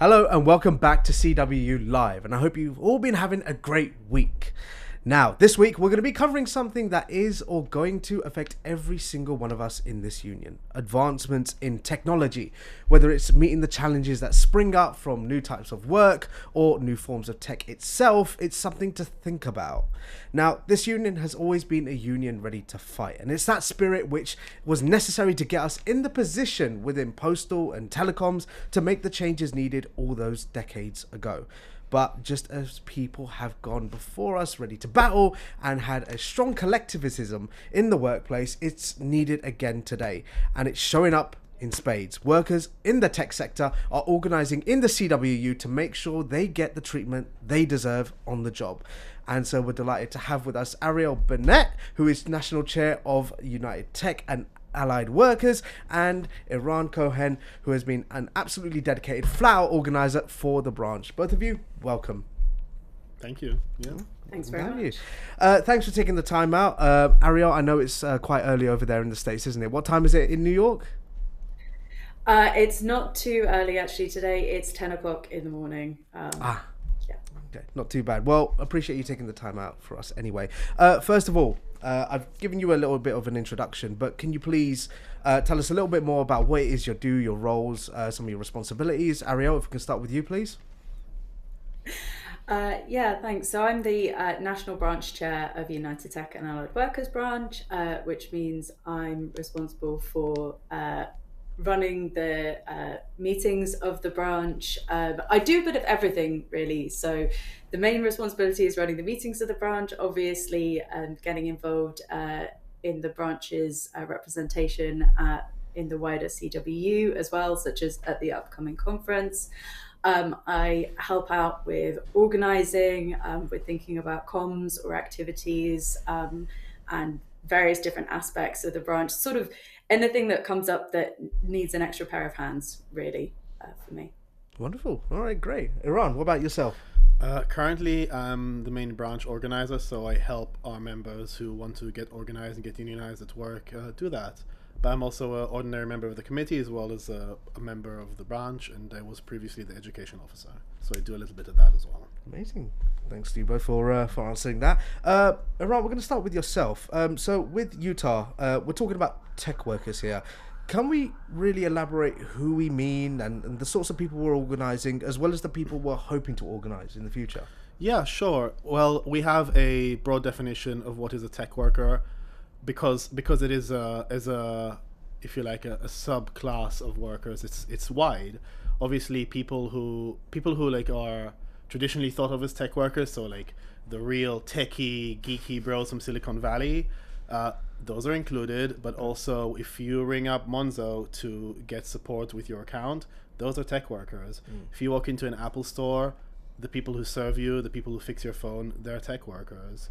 Hello and welcome back to CWU Live, and I hope you've all been having a great week. Now, this week we're going to be covering something that is or going to affect every single one of us in this union. Advancements in technology, whether it's meeting the challenges that spring up from new types of work or new forms of tech itself, it's something to think about. Now, this union has always been a union ready to fight, and it's that spirit which was necessary to get us in the position within postal and telecoms to make the changes needed all those decades ago. But just as people have gone before us ready to battle and had a strong collectivism in the workplace, it's needed again today. And it's showing up in spades. Workers in the tech sector are organising in the CWU to make sure they get the treatment they deserve on the job. And so we're delighted to have with us Arielle Bennett, who is National Chair of United Tech and Allied Workers, and Eran Cohen, who has been an absolutely dedicated flower organizer for the branch. Both of you, welcome. Thank you. Yeah. Thanks very much. Thanks for taking the time out. Arielle, I know it's quite early over there in the States, isn't it? What time is it in New York? It's not too early actually today. It's 10 o'clock in the morning. Yeah. Okay, not too bad. Well, appreciate you taking the time out for us anyway. First of all, I've given you a little bit of an introduction, but can you please tell us a little bit more about what it is you do, your roles, some of your responsibilities? Arielle, if we can start with you, please. Yeah, thanks. So I'm the National Branch Chair of United Tech and Allied Workers Branch, which means I'm responsible for running the meetings of the branch. I do a bit of everything, really. So the main responsibility is running the meetings of the branch, obviously, and getting involved in the branch's representation in the wider CWU as well, such as at the upcoming conference. I help out with organising, with thinking about comms or activities, and various different aspects of the branch, sort of anything that comes up that needs an extra pair of hands, really, for me. Wonderful. All right, great. Eran, what about yourself? Currently, I'm the main branch organizer, so I help our members who want to get organized and get unionized at work do that. But I'm also an ordinary member of the committee as well as a member of the branch, and I was previously the education officer, so I do a little bit of that as well. Amazing. Thanks to you both for answering that. Eran, we're going to start with yourself. So with UTAW, we're talking about tech workers here. Can we really elaborate who we mean and the sorts of people we're organising, as well as the people we're hoping to organise in the future? Yeah, sure. Well, we have a broad definition of what is a tech worker, because it is a if you like a subclass of workers. It's wide. Obviously, people who like are traditionally thought of as tech workers, so like the real techie geeky bros from Silicon Valley, those are included. But also, if you ring up Monzo to get support with your account, those are tech workers. If you walk into an Apple store, the people who serve you, the people who fix your phone, they're tech workers.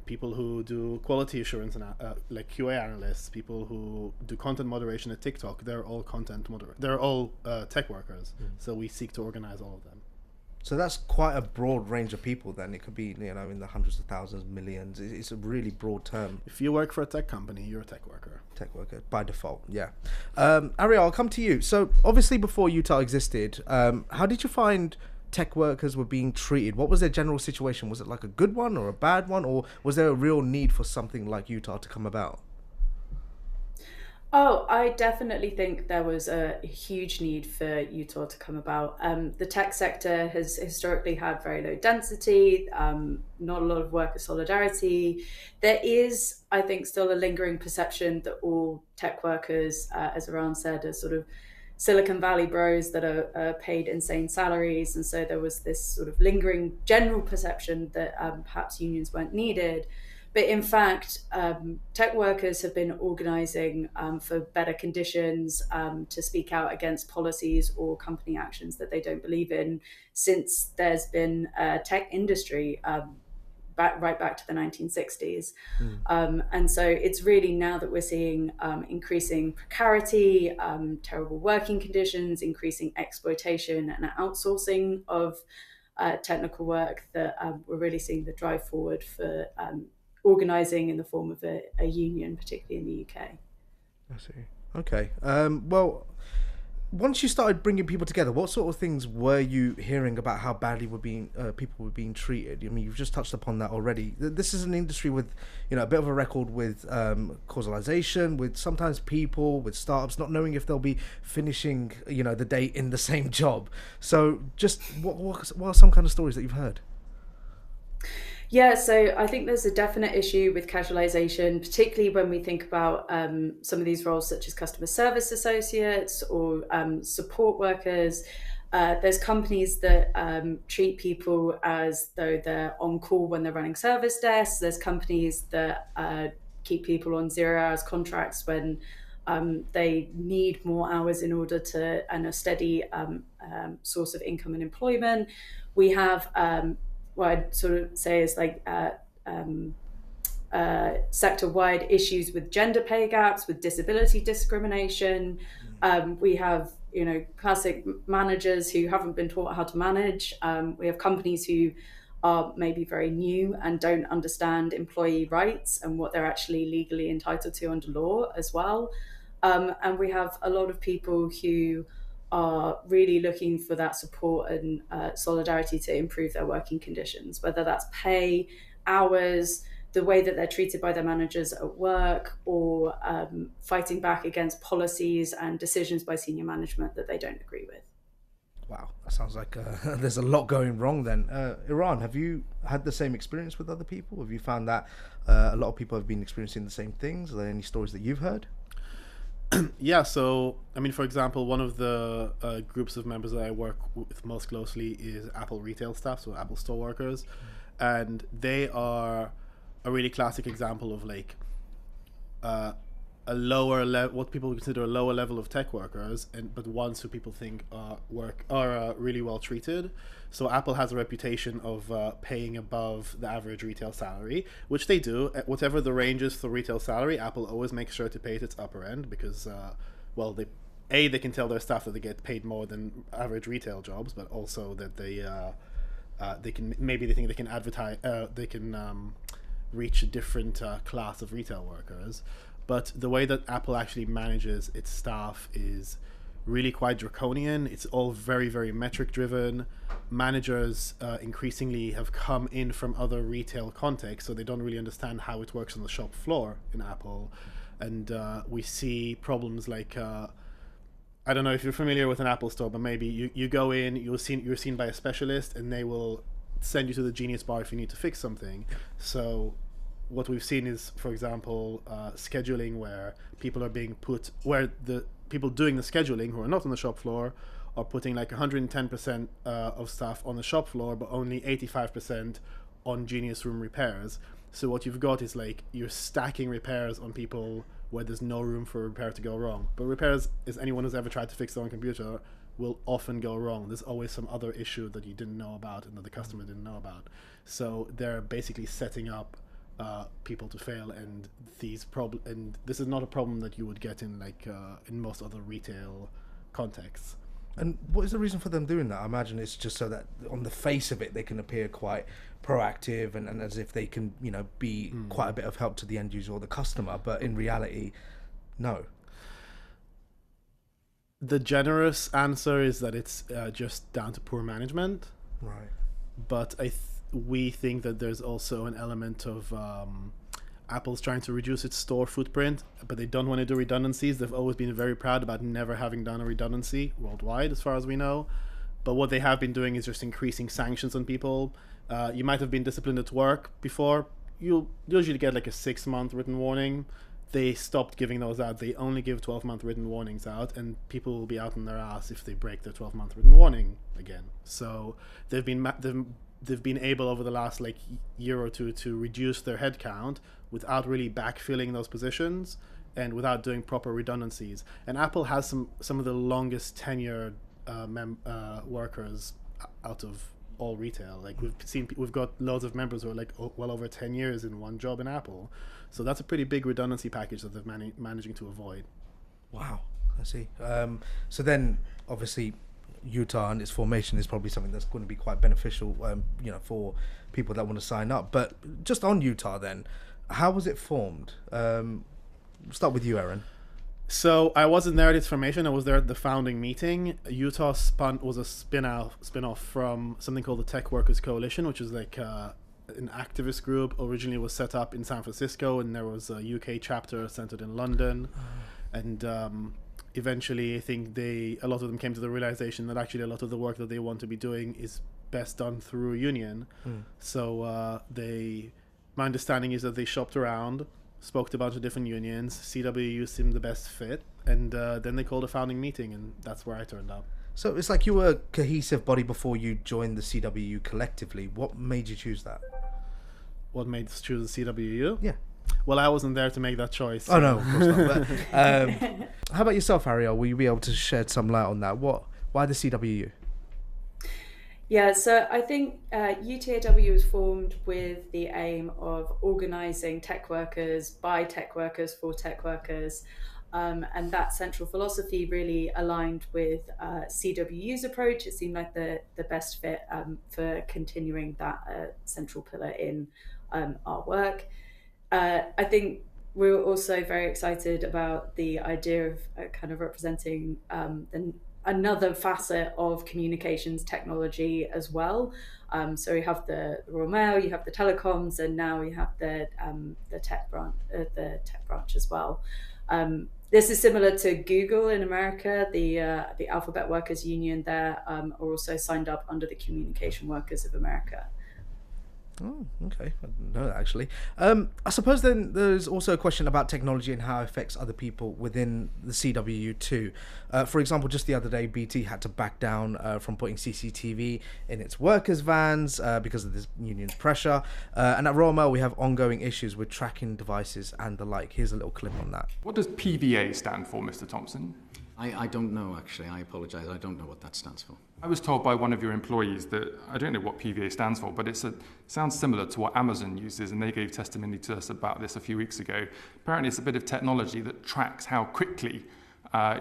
People who do quality assurance and like QA analysts, people who do content moderation at TikTok, they're all they're all tech workers. So we seek to organize all of them. So that's quite a broad range of people then. It could be, in the hundreds of thousands, millions. It's a really broad term. If you work for a tech company, you're a tech worker. Tech worker, by default, yeah. Arielle, I'll come to you. So obviously before UTAW existed, how did you find tech workers were being treated? What was their general situation? Was it like a good one or a bad one? Or was there a real need for something like UTAW to come about? Oh, I definitely think there was a huge need for UTAW to come about. The tech sector has historically had very low density, not a lot of worker solidarity. There is, I think, still a lingering perception that all tech workers, as Eran said, are sort of Silicon Valley bros that are paid insane salaries. And so there was this sort of lingering general perception that perhaps unions weren't needed. But in fact, tech workers have been organising for better conditions, to speak out against policies or company actions that they don't believe in since there's been a tech industry right back to the 1960s. And so it's really now that we're seeing increasing precarity, terrible working conditions, increasing exploitation and outsourcing of technical work that we're really seeing the drive forward for organising in the form of a union, particularly in the UK. I see. Okay. Well, once you started bringing people together, what sort of things were you hearing about how badly people were being treated? I mean, you've just touched upon that already. This is an industry with, a bit of a record with causalization, with sometimes people, with startups not knowing if they'll be finishing, the day in the same job. So just what are some kind of stories that you've heard? Yeah, so I think there's a definite issue with casualization, particularly when we think about some of these roles such as customer service associates or support workers. There's companies that treat people as though they're on call when they're running service desks. There's companies that keep people on 0-hours contracts when they need more hours in order to earn a steady source of income and employment. We have what I'd sort of say is like sector-wide issues with gender pay gaps, with disability discrimination. We have, classic managers who haven't been taught how to manage. We have companies who are maybe very new and don't understand employee rights and what they're actually legally entitled to under law as well. And we have a lot of people who are really looking for that support and solidarity to improve their working conditions, whether that's pay, hours, the way that they're treated by their managers at work, or fighting back against policies and decisions by senior management that they don't agree with. Wow, that sounds like there's a lot going wrong then. Eran, have you had the same experience with other people? Have you found that a lot of people have been experiencing the same things? Are there any stories that you've heard? Yeah, so, I mean, for example, one of the groups of members that I work with most closely is Apple retail staff, so Apple store workers. And they are a really classic example of like a lower level, what people consider a lower level of tech workers, but ones who people think are really well treated. So Apple has a reputation of paying above the average retail salary, which they do. Whatever the range is for retail salary, Apple always makes sure to pay at its upper end because, they can tell their staff that they get paid more than average retail jobs, but also that they can, maybe they think they can advertise, reach a different class of retail workers. But the way that Apple actually manages its staff is really quite draconian. It's all very, very metric driven. Managers increasingly have come in from other retail contexts, so they don't really understand how it works on the shop floor in Apple. And we see problems like, I don't know if you're familiar with an Apple store, but maybe you go in, you're seen by a specialist, and they will send you to the Genius Bar if you need to fix something. So what we've seen is, for example, scheduling where people are being put, where the people doing the scheduling who are not on the shop floor are putting like 110% of staff on the shop floor, but only 85% on Genius Room repairs. So what you've got is like you're stacking repairs on people where there's no room for a repair to go wrong. But repairs, as anyone who's ever tried to fix their own computer, will often go wrong. There's always some other issue that you didn't know about and that the customer didn't know about. So they're basically setting up people to fail, and and this is not a problem that you would get in like in most other retail contexts. And what is the reason for them doing that? I imagine it's just so that on the face of it they can appear quite proactive and as if they can be quite a bit of help to the end user or the customer, but in reality, no. The generous answer is that it's just down to poor management, right? But we think that there's also an element of Apple's trying to reduce its store footprint, but they don't want to do redundancies. They've always been very proud about never having done a redundancy worldwide, as far as we know. But what they have been doing is just increasing sanctions on people. You might have been disciplined at work before. You'll usually get like a 6-month written warning. They stopped giving those out. They only give 12-month written warnings out, and people will be out on their ass if they break their 12-month written warning again. So they've been able over the last like year or two to reduce their headcount without really backfilling those positions and without doing proper redundancies. And Apple has some of the longest tenured workers out of all retail. Like we've got loads of members who are like well over 10 years in one job in Apple. So that's a pretty big redundancy package that they're managing to avoid. Wow, I see. So then obviously UTAW and its formation is probably something that's going to be quite beneficial, for people that want to sign up. But just on UTAW then, how was it formed? Start with you, Eran. So I wasn't there at its formation. I was there at the founding meeting. UTAW was a spin-off from something called the Tech Workers Coalition, which is like an activist group. Originally was set up in San Francisco, and there was a UK chapter centered in London. And eventually, I think a lot of them came to the realization that actually a lot of the work that they want to be doing is best done through a union. So my understanding is that they shopped around, spoke to a bunch of different unions. CWU seemed the best fit, and then they called a founding meeting, and that's where I turned up. So it's like you were a cohesive body before you joined the CWU collectively. What made you choose that? What made us choose the CWU? Yeah. Well, I wasn't there to make that choice. Oh, no, of course not. But, how about yourself, Arielle? Will you be able to shed some light on that? Why the CWU? Yeah, so I think UTAW was formed with the aim of organising tech workers by tech workers for tech workers. And that central philosophy really aligned with CWU's approach. It seemed like the best fit for continuing that central pillar in our work. I think we were also very excited about the idea of kind of representing another facet of communications technology as well. So we have the Royal Mail, you have the telecoms, and now we have the tech branch as well. This is similar to Google in America. The Alphabet Workers Union there are also signed up under the Communication Workers of America. Oh, okay. I didn't know that, actually. I suppose then there's also a question about technology and how it affects other people within the CWU too. For example, just the other day, BT had to back down from putting CCTV in its workers' vans because of this union's pressure. And at Royal Mail, we have ongoing issues with tracking devices and the like. Here's a little clip on that. What does PVA stand for, Mr. Thompson? I don't know, actually. I apologise. I don't know what that stands for. I was told by one of your employees that, I don't know what PVA stands for, but it sounds similar to what Amazon uses, and they gave testimony to us about this a few weeks ago. Apparently it's a bit of technology that tracks how quickly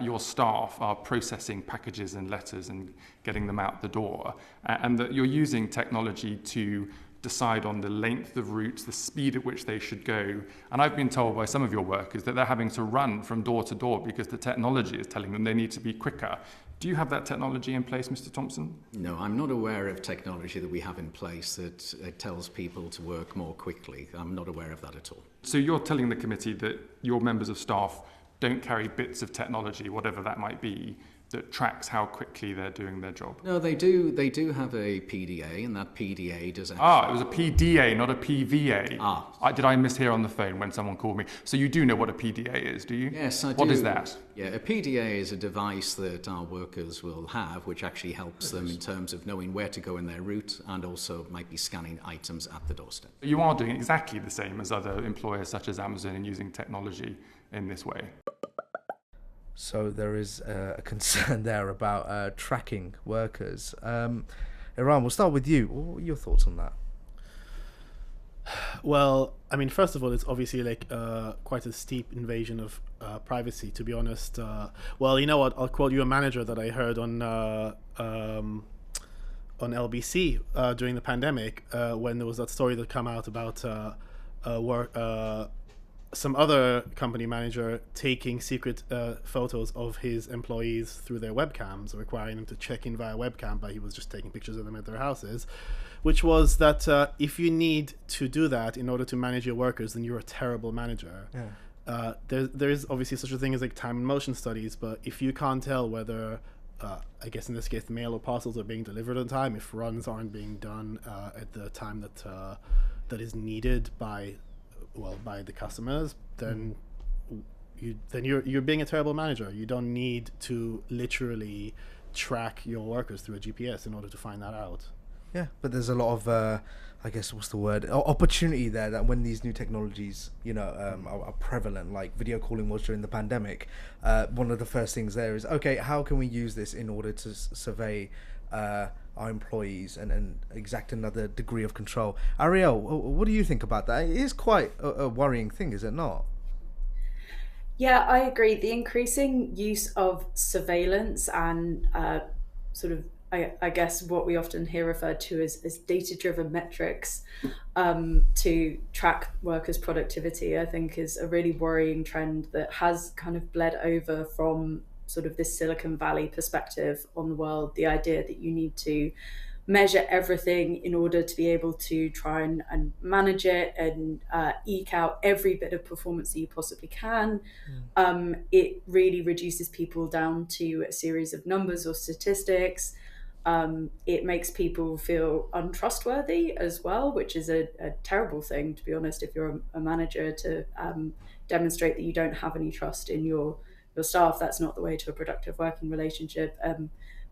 your staff are processing packages and letters and getting them out the door, and that you're using technology to decide on the length of routes, the speed at which they should go. And I've been told by some of your workers that they're having to run from door to door because the technology is telling them they need to be quicker. Do you have that technology in place, Mr. Thompson? No, I'm not aware of technology that we have in place that tells people to work more quickly. I'm not aware of that at all. So you're telling the committee that your members of staff don't carry bits of technology, whatever that might be, that tracks how quickly they're doing their job? No, they do have a PDA, and that PDA does... It was a PDA, not a PVA. Did I mishear on the phone when someone called me? So you do know what a PDA is, do you? Yes, I do. What is that? Yeah, a PDA is a device that our workers will have, which actually helps them in terms of knowing where to go in their route, and also might be scanning items at the doorstep. You are doing exactly the same as other employers such as Amazon and using technology in this way. So there is a concern there about tracking workers. Eran, we'll start with you. What are your thoughts on that? Well, I mean, first of all, it's obviously like quite a steep invasion of privacy, to be honest. Well, you know what? I'll quote you a manager that I heard on LBC during the pandemic when there was that story that came out about some other company manager taking secret photos of his employees through their webcams, requiring them to check in via webcam, but he was just taking pictures of them at their houses, which was that if you need to do that in order to manage your workers, then you're a terrible manager. Yeah. There is obviously such a thing as like time and motion studies, but if you can't tell whether, I guess in this case, the mail or parcels are being delivered on time, if runs aren't being done at the time that is needed by the customers, then you're being a terrible manager. You don't need to literally track your workers through a GPS in order to find that out. Yeah, but there's a lot of I guess what's the word, opportunity there, that when these new technologies are prevalent, like video calling was during the pandemic, one of the first things there is, okay, how can we use this in order to survey our employees and exact another degree of control? Arielle, what do you think about that? It is quite a worrying thing, is it not? Yeah, I agree. The increasing use of surveillance and sort of I guess what we often hear referred to as data-driven metrics to track workers' productivity, I think is a really worrying trend that has kind of bled over from sort of this Silicon Valley perspective on the world, the idea that you need to measure everything in order to be able to try and manage it and eke out every bit of performance that you possibly can. It really reduces people down to a series of numbers or statistics. It makes people feel untrustworthy as well, which is a terrible thing, to be honest, if you're a manager, to demonstrate that you don't have any trust in your staff. That's not the way to a productive working relationship.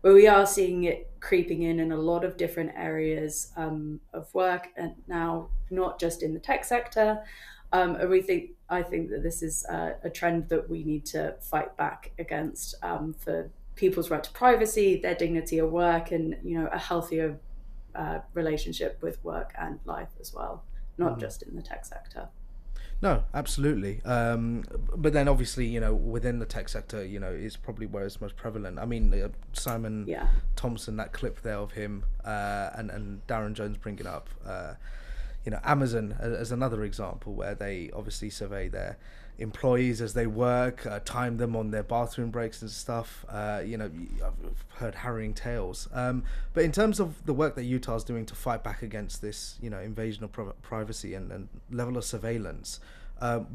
But we are seeing it creeping in a lot of different areas of work, and now not just in the tech sector. And I think that this is a trend that we need to fight back against for people's right to privacy, their dignity at work, and a healthier relationship with work and life as well, not just in the tech sector. No, absolutely. But then obviously, within the tech sector, is probably where it's most prevalent. I mean, Simon Thompson, that clip there of him and Darren Jones bringing up, Amazon as another example where they obviously survey their employees as they work, time them on their bathroom breaks and stuff. I've heard harrowing tales. But in terms of the work that UTAW is doing to fight back against this, invasion of privacy and level of surveillance,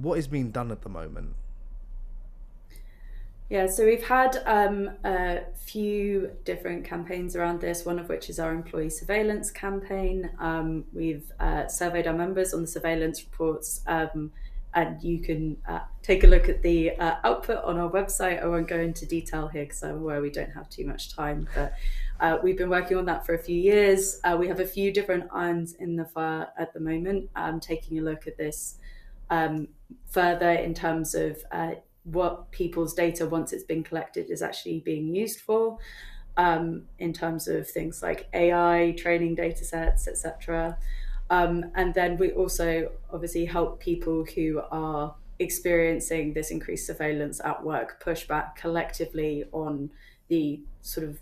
what is being done at the moment? Yeah, so we've had a few different campaigns around this, one of which is our employee surveillance campaign. We've surveyed our members on the surveillance reports, and you can take a look at the output on our website. I won't go into detail here because I'm aware we don't have too much time, but we've been working on that for a few years. We have a few different irons in the fire at the moment, taking a look at this further in terms of what people's data, once it's been collected, is actually being used for, in terms of things like AI, training data sets, etc. And then we also obviously help people who are experiencing this increased surveillance at work push back collectively on the sort of,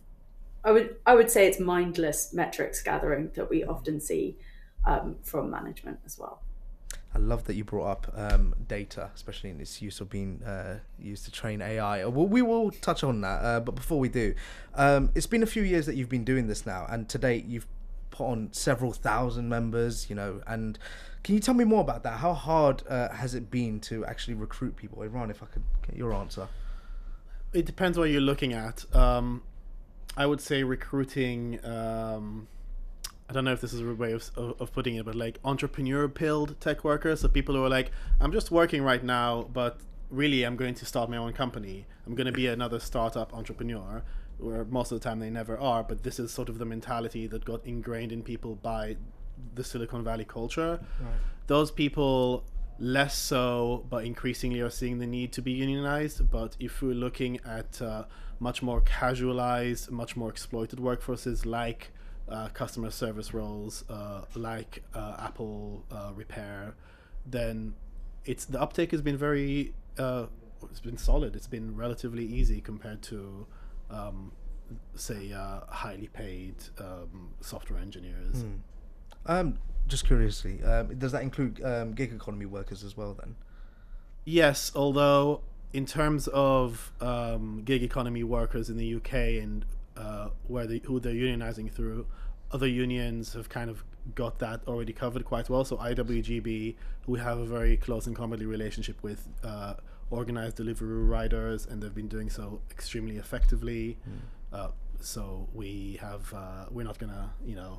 I would say it's mindless metrics gathering that we often see from management as well. I love that you brought up data, especially in its use of being used to train AI. We will touch on that, but before we do, it's been a few years that you've been doing this now, and to date you've put on several thousand members, and can you tell me more about that? How hard has it been to actually recruit people? Eran, if I could get your answer. It depends what you're looking at. I would say recruiting... I don't know if this is a way of putting it, but like entrepreneur-pilled tech workers, so people who are like, I'm just working right now, but really I'm going to start my own company. I'm going to be another startup entrepreneur, where most of the time they never are, but this is sort of the mentality that got ingrained in people by the Silicon Valley culture. Right. Those people less so, but increasingly are seeing the need to be unionized. But if we're looking at much more casualized, much more exploited workforces like customer service roles, like Apple repair, then the uptake has been very it's been solid. It's been relatively easy compared to say highly paid software engineers. Just curiously, does that include gig economy workers as well then? Yes, although in terms of gig economy workers in the UK and who they're unionizing through, other unions have kind of got that already covered quite well. So IWGB, we have a very close and commonly relationship with organized delivery riders, and they've been doing so extremely effectively. So we're not gonna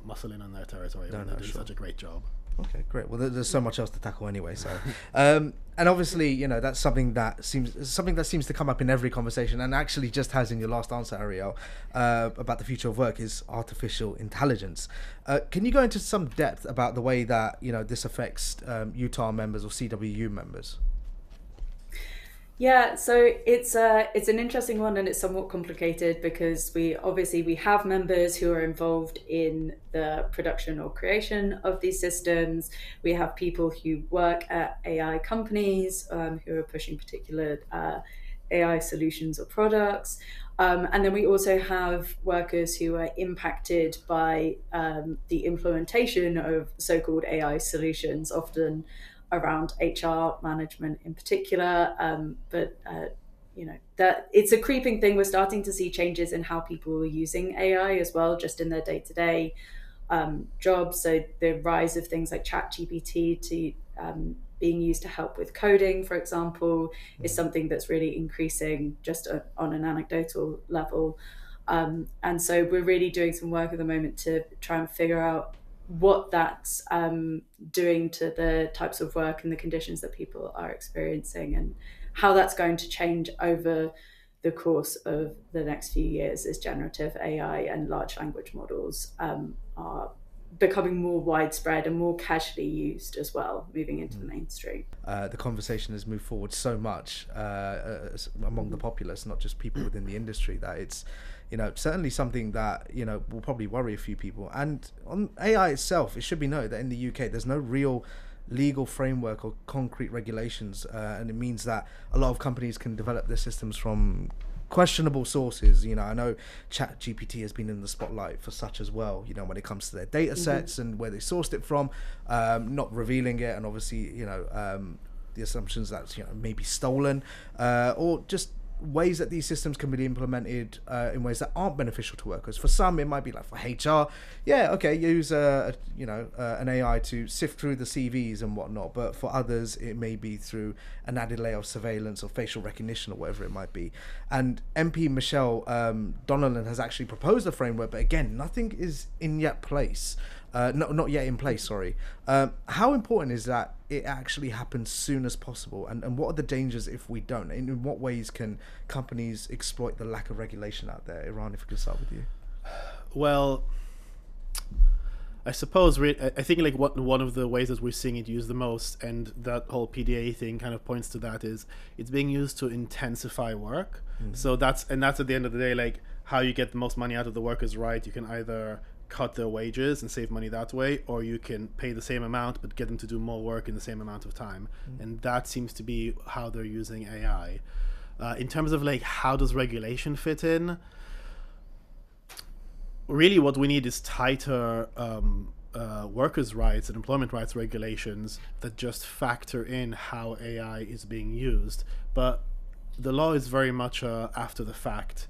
muscle in on their territory. They're doing such a great job. Okay, great. Well, there's so much else to tackle anyway. So, and obviously, that's something that seems to come up in every conversation, and actually just has in your last answer, Arielle, about the future of work is artificial intelligence. Can you go into some depth about the way that this affects UTAW members or CWU members? Yeah, so it's an interesting one, and it's somewhat complicated because we have members who are involved in the production or creation of these systems. We have people who work at AI companies who are pushing particular AI solutions or products. And then we also have workers who are impacted by the implementation of so-called AI solutions, often around HR management in particular. But that it's a creeping thing. We're starting to see changes in how people are using AI as well, just in their day-to-day jobs. So the rise of things like ChatGPT to being used to help with coding, for example, is something that's really increasing just on an anecdotal level. And so we're really doing some work at the moment to try and figure out what that's doing to the types of work and the conditions that people are experiencing, and how that's going to change over the course of the next few years as generative AI and large language models are becoming more widespread and more casually used as well, moving into the mainstream. The conversation has moved forward so much among the populace, not just people within the industry, that it's certainly something that will probably worry a few people. And on AI itself, it should be noted that in the UK there's no real legal framework or concrete regulations, and it means that a lot of companies can develop their systems from questionable sources. I know ChatGPT has been in the spotlight for such as well, when it comes to their data sets and where they sourced it from, not revealing it, and obviously the assumptions that maybe stolen, or just ways that these systems can be implemented in ways that aren't beneficial to workers. For some, it might be like for HR, use an AI to sift through the CVs and whatnot, but for others it may be through an added layer of surveillance or facial recognition or whatever it might be. And MP Michelle Donnellan has actually proposed a framework, but again, nothing is not yet in place, sorry. How important is that it actually happens soon as possible, and what are the dangers if we don't? In what ways can companies exploit the lack of regulation out there? Eran, if we could start with you. Well, I suppose I think like one of the ways that we're seeing it used the most, and that whole PDA thing kind of points to that, is it's being used to intensify work. So that's at the end of the day, like, how you get the most money out of the workers, right? You can either cut their wages and save money that way, or you can pay the same amount but get them to do more work in the same amount of time. And that seems to be how they're using AI. In terms of like, how does regulation fit in? Really what we need is tighter workers' rights and employment rights regulations that just factor in how AI is being used. But the law is very much after the fact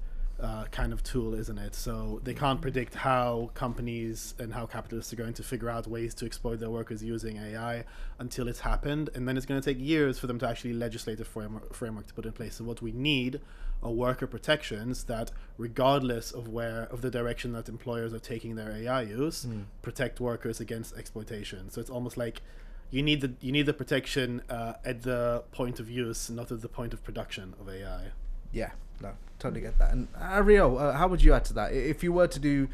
kind of tool, isn't it? So they can't predict how companies and how capitalists are going to figure out ways to exploit their workers using AI until it's happened, and then it's going to take years for them to actually legislate a framework to put in place. So what we need are worker protections that, regardless of the direction that employers are taking their AI use, protect workers against exploitation. So it's almost like you need the protection at the point of use, not at the point of production of AI. Yeah, no, totally get that. And Arielle, how would you add to that? If you were to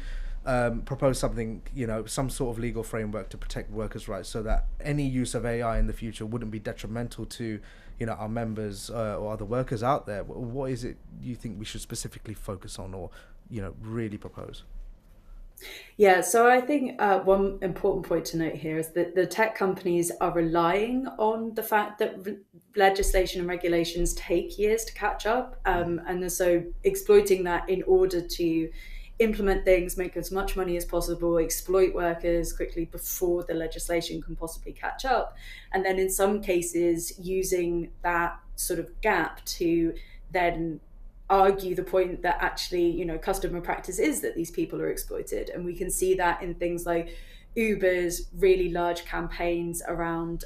propose something, some sort of legal framework to protect workers' rights, so that any use of AI in the future wouldn't be detrimental to, our members or other workers out there, what is it you think we should specifically focus on, or, really propose? Yeah, so I think one important point to note here is that the tech companies are relying on the fact that legislation and regulations take years to catch up, and so exploiting that in order to implement things, make as much money as possible, exploit workers quickly before the legislation can possibly catch up, and then in some cases using that sort of gap to then argue the point that actually, customer practice is that these people are exploited. And we can see that in things like Uber's really large campaigns around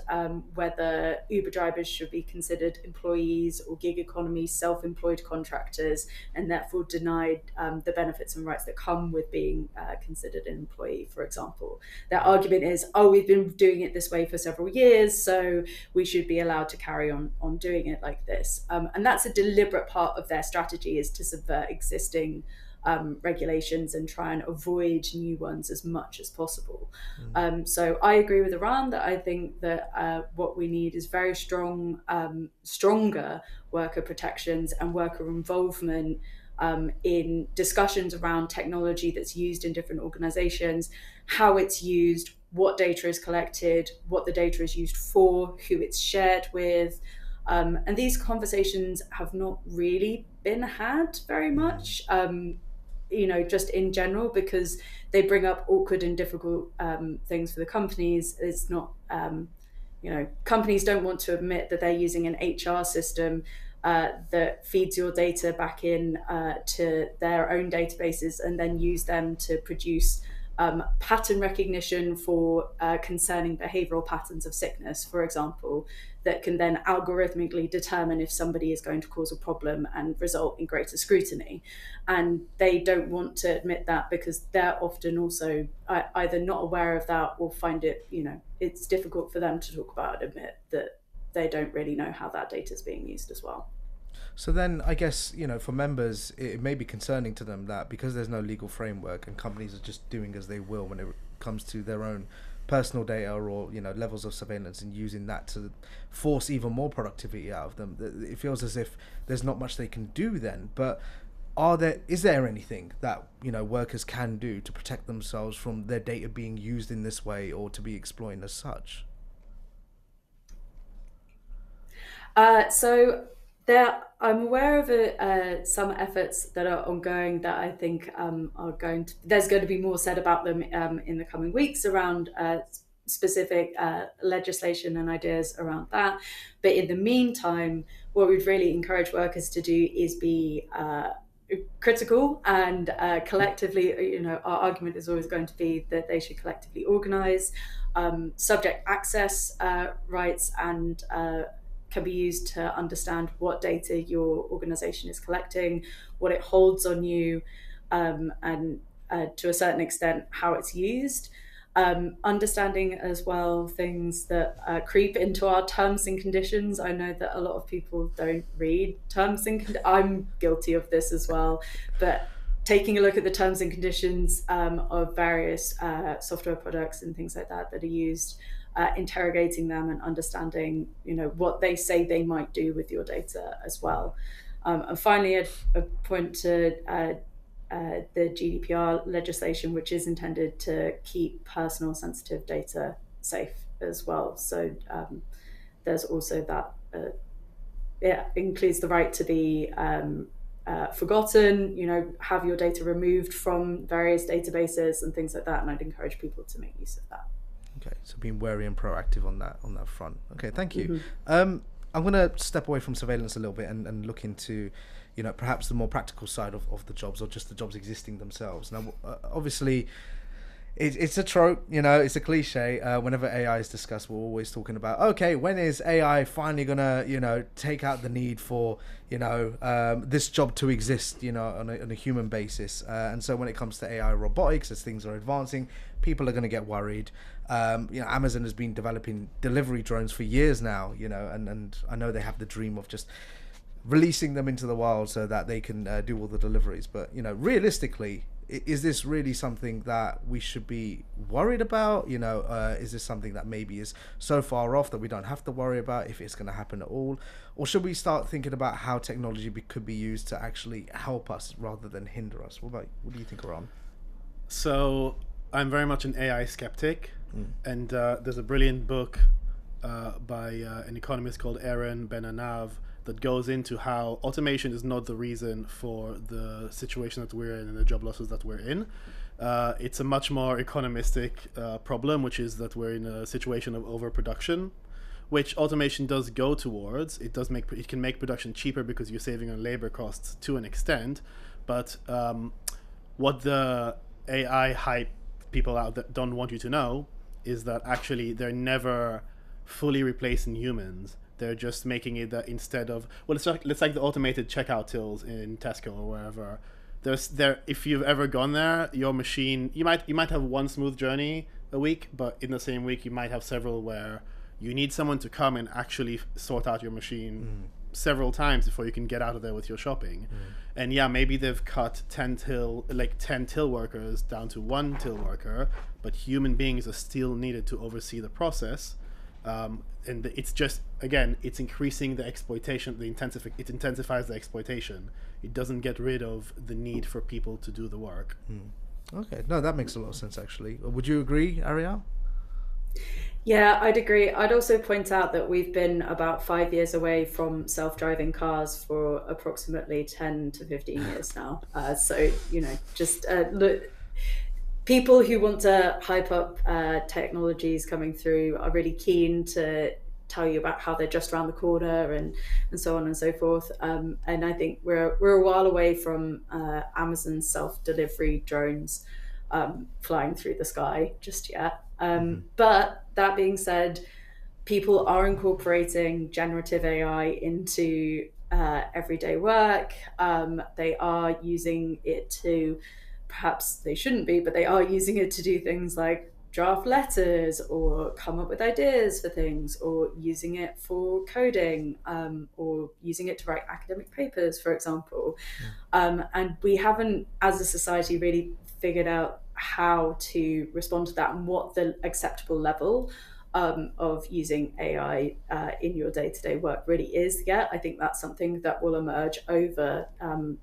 whether Uber drivers should be considered employees or gig economy self-employed contractors, and therefore denied the benefits and rights that come with being considered an employee, for example. Their argument is, we've been doing it this way for several years, so we should be allowed to carry on doing it like this. And that's a deliberate part of their strategy, is to subvert existing regulations and try and avoid new ones as much as possible. So I agree with Eran that I think that what we need is very stronger worker protections and worker involvement in discussions around technology that's used in different organizations, how it's used, what data is collected, what the data is used for, who it's shared with, And these conversations have not really been had very much, just in general, because they bring up awkward and difficult things for the companies. It's not, companies don't want to admit that they're using an HR system that feeds your data back in to their own databases and then use them to produce pattern recognition for concerning behavioral patterns of sickness, for example, that can then algorithmically determine if somebody is going to cause a problem and result in greater scrutiny. And they don't want to admit that because they're often also either not aware of that or find it, it's difficult for them to talk about and admit that they don't really know how that data is being used as well. So then I guess, for members, it may be concerning to them that because there's no legal framework and companies are just doing as they will when it comes to their own personal data or, levels of surveillance and using that to force even more productivity out of them, it feels as if there's not much they can do then. But is there anything that, workers can do to protect themselves from their data being used in this way or to be exploited as such? I'm aware of some efforts that are ongoing that I think there's going to be more said about them in the coming weeks around specific legislation and ideas around that. But in the meantime, what we'd really encourage workers to do is be critical and collectively, our argument is always going to be that they should collectively organise, subject access rights and can be used to understand what data your organization is collecting, what it holds on you, and to a certain extent, how it's used. Understanding as well things that creep into our terms and conditions. I know that a lot of people don't read terms and conditions. I'm guilty of this as well, but taking a look at the terms and conditions of various software products and things like that are used, interrogating them and understanding, what they say they might do with your data as well. And finally, a point to the GDPR legislation, which is intended to keep personal sensitive data safe as well. So there's also that, includes the right to be forgotten, have your data removed from various databases and things like that. And I'd encourage people to make use of that. Okay, so being wary and proactive on that front. Okay, thank you. I'm going to step away from surveillance a little bit and look into, perhaps the more practical side of the jobs or just the jobs existing themselves. Now, obviously, it's a trope, it's a cliche. Whenever AI is discussed, we're always talking about, okay, when is AI finally going to, take out the need for, this job to exist, on a human basis. And so when it comes to AI robotics, as things are advancing, people are going to get worried. Amazon has been developing delivery drones for years now, and I know they have the dream of just releasing them into the wild so that they can do all the deliveries. But, realistically, is this really something that we should be worried about? Is this something that maybe is so far off that we don't have to worry about if it's going to happen at all? Or should we start thinking about how technology could be used to actually help us rather than hinder us? What do you think, Eran? So I'm very much an AI skeptic, and there's a brilliant book by an economist called Eran, Bennett, that goes into how automation is not the reason for the situation that we're in and the job losses that we're in. It's a much more economistic problem, which is that we're in a situation of overproduction, which automation does go towards. It can make production cheaper because you're saving on labor costs to an extent, but what the AI hype people out that don't want you to know is that actually they're never fully replacing humans. They're just making it that instead of, it's like the automated checkout tills in Tesco or wherever. If you've ever gone there, your machine, you might have one smooth journey a week, but in the same week you might have several where you need someone to come and actually sort out your machine several times before you can get out of there with your shopping. And maybe they've cut 10 till workers down to 1 till worker, but human beings are still needed to oversee the process. And it's just, again, it's increasing the exploitation, it intensifies the exploitation. It doesn't get rid of the need for people to do the work. Okay, no, that makes a lot of sense, actually. Would you agree, Arielle? Yeah, I'd agree. I'd also point out that we've been about 5 years away from self-driving cars for approximately 10 to 15 years now. So, just look, people who want to hype up technologies coming through are really keen to tell you about how they're just around the corner and so on and so forth. And I think we're a while away from Amazon's self-delivery drones flying through the sky just yet. But that being said, people are incorporating generative AI into everyday work. They are using it to, perhaps they shouldn't be, but they are using it to do things like draft letters or come up with ideas for things, or using it for coding, or using it to write academic papers, for example. And we haven't, as a society, really figured out how to respond to that and what the acceptable level of using AI in your day-to-day work really is yet. I think that's something that will emerge over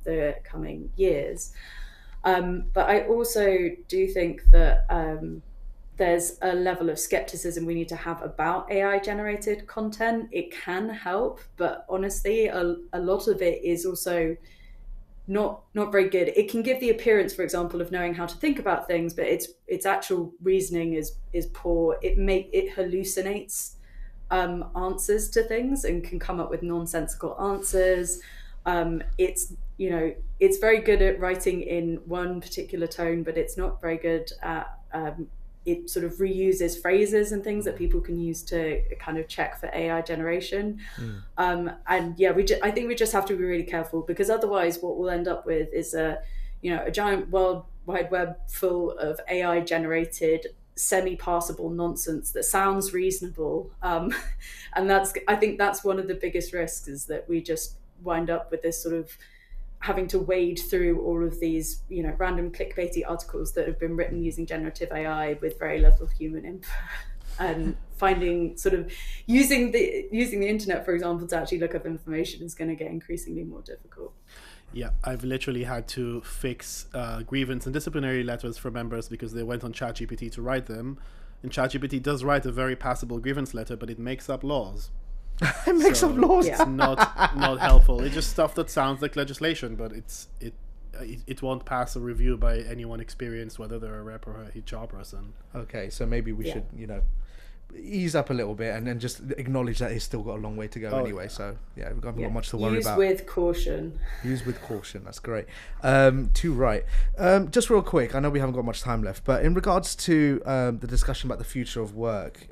the coming years. But I also do think that there's a level of skepticism we need to have about AI generated content. It can help, but honestly, a lot of it is also not very good. It can give the appearance, for example, of knowing how to think about things, but its actual reasoning is poor. It hallucinates answers to things and can come up with nonsensical answers. It's very good at writing in one particular tone, but it's not very good at it sort of reuses phrases and things that people can use to kind of check for AI generation. And yeah, I think we just have to be really careful, because otherwise what we'll end up with is a giant world wide web full of AI generated semi-passable nonsense that sounds reasonable. And I think that's one of the biggest risks, is that we just wind up with this sort of having to wade through all of these, random clickbaity articles that have been written using generative AI with very little human input, and finding sort of using the internet, for example, to actually look up information is going to get increasingly more difficult. Yeah, I've literally had to fix grievance and disciplinary letters for members because they went on ChatGPT to write them, and ChatGPT does write a very passable grievance letter, but it makes up laws. It makes up laws. It's not helpful. It's just stuff that sounds like legislation, but it won't pass a review by anyone experienced, whether they're a rep or a HR person. Okay, so maybe we should, ease up a little bit and then just acknowledge that it's still got a long way to go anyway. So yeah, we've got much to worry about. Use with caution. Use with caution. That's great. Too right. Just real quick, I know we haven't got much time left, but in regards to the discussion about the future of work,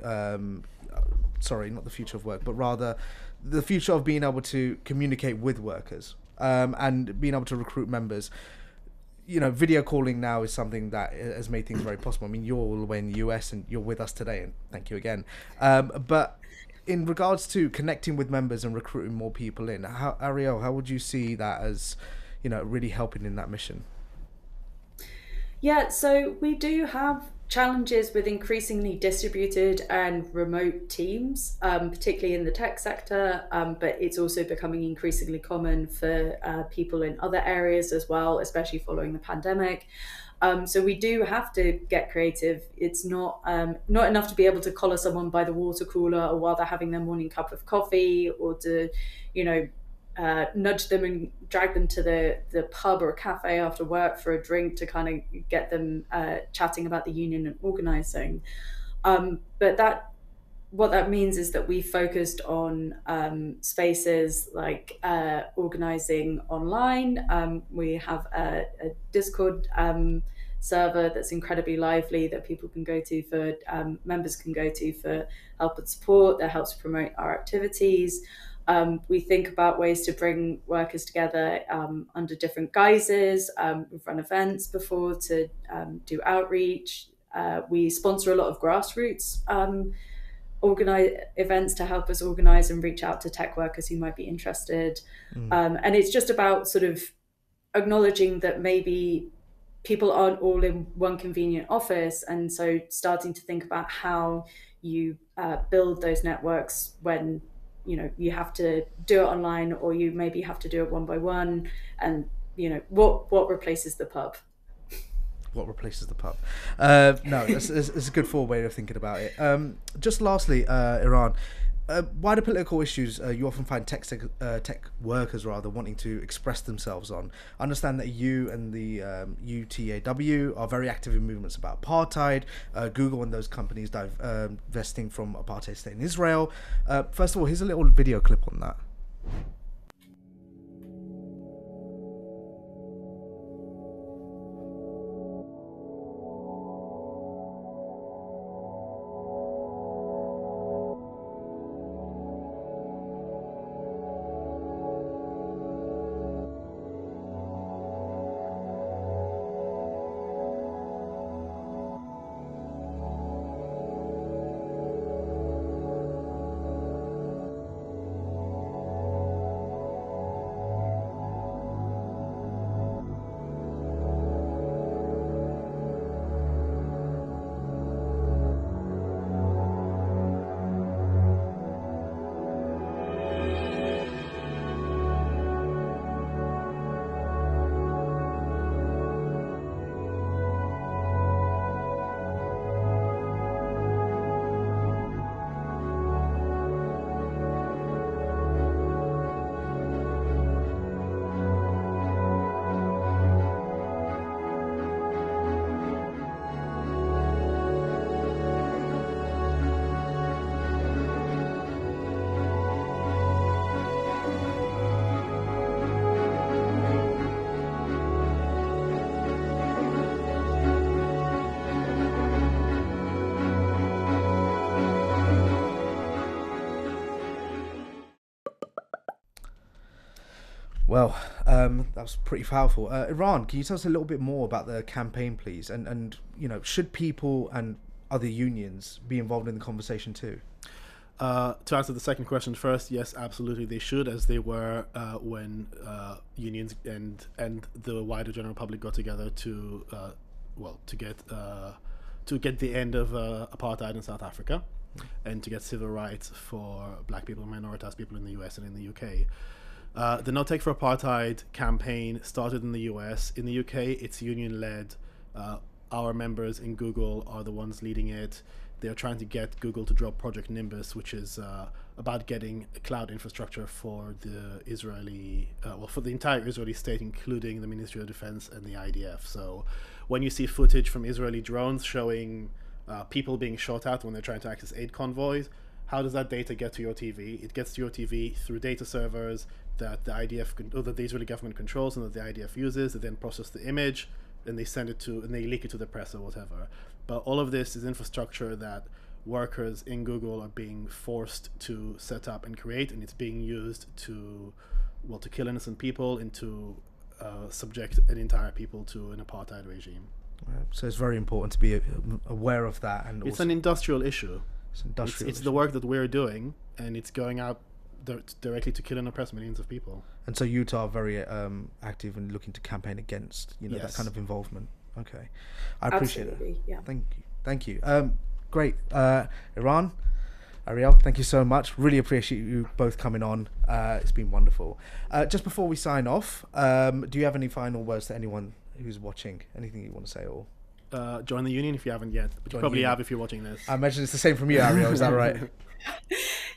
sorry, not the future of work, but rather the future of being able to communicate with workers and being able to recruit members. Video calling now is something that has made things very possible. I mean, you're all the way in the US and you're with us today, and thank you again. But in regards to connecting with members and recruiting more people in, Arielle, how would you see that as, really helping in that mission? Yeah, so we do have challenges with increasingly distributed and remote teams, particularly in the tech sector, but it's also becoming increasingly common for people in other areas as well, especially following the pandemic. So we do have to get creative. It's not enough to be able to collar someone by the water cooler or while they're having their morning cup of coffee, or to, nudge them and drag them to the pub or a cafe after work for a drink to kind of get them chatting about the union and organising. But what that means is that we focused on spaces like organising online. We have a Discord server that's incredibly lively that people can go to for members can go to for help and support that helps promote our activities. We think about ways to bring workers together under different guises. We've run events before to do outreach. We sponsor a lot of grassroots organize events to help us organize and reach out to tech workers who might be interested. And it's just about sort of acknowledging that maybe people aren't all in one convenient office, and so starting to think about how you build those networks when you have to do it online, or you maybe have to do it one by one, and what replaces the pub. what replaces the pub. No, it's a good forward way of thinking about it. Just lastly, Eran, wider political issues you often find tech workers rather wanting to express themselves on. I understand that you and the UTAW are very active in movements about apartheid, Google and those companies divesting from apartheid state in Israel. First of all, here's a little video clip on that. Well, that was pretty powerful. Eran, can you tell us a little bit more about the campaign, please? And you know, should people and other unions be involved in the conversation too? To answer the second question first, yes, absolutely they should, as they were when unions and the wider general public got together to get the end of apartheid in South Africa, and to get civil rights for black people and minoritized people in the US and in the UK. The No Take for Apartheid campaign started in the US. In the UK, it's union-led. Our members in Google are the ones leading it. They're trying to get Google to drop Project Nimbus, which is about getting a cloud infrastructure for the for the entire Israeli state, including the Ministry of Defense and the IDF. So when you see footage from Israeli drones showing people being shot at when they're trying to access aid convoys, how does that data get to your TV? It gets to your TV through data servers that the IDF that the Israeli government controls and that the IDF uses. They then process the image and they send it to, and they leak it to the press or whatever. But all of this is infrastructure that workers in Google are being forced to set up and create, and it's being used to kill innocent people and to subject an entire people to an apartheid regime. So it's very important to be aware of that. And it's an industrial issue. It's the work that we're doing, and it's going out directly to kill and oppress millions of people. And so UTAW are very active and looking to campaign against that kind of involvement. Okay, I appreciate it. Yeah. Thank you. Great. Eran, Arielle, thank you so much. Really appreciate you both coming on. It's been wonderful. Just before we sign off, do you have any final words to anyone who's watching? Anything you want to say? Or join the union if you haven't yet. But you probably have if you're watching this. I imagine it's the same from you, Arielle. Is that right?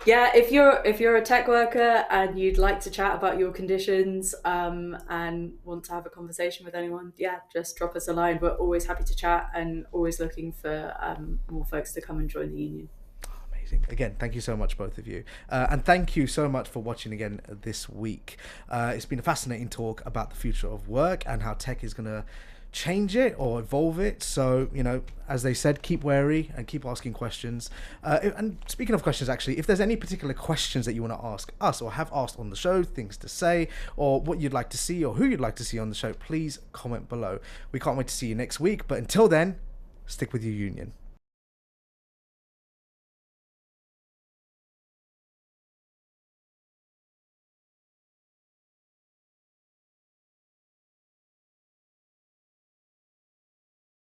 Yeah, if you're a tech worker and you'd like to chat about your conditions and want to have a conversation with anyone, just drop us a line. We're always happy to chat and always looking for more folks to come and join the union. Amazing. Again, thank you so much, both of you. And thank you so much for watching again this week. It's been a fascinating talk about the future of work and how tech is going to change it or evolve it. So, as they said, keep wary and keep asking questions. And speaking of questions, actually, if there's any particular questions that you want to ask us or have asked on the show, things to say, or what you'd like to see or who you'd like to see on the show, please comment below. We can't wait to see you next week. But until then, stick with your union.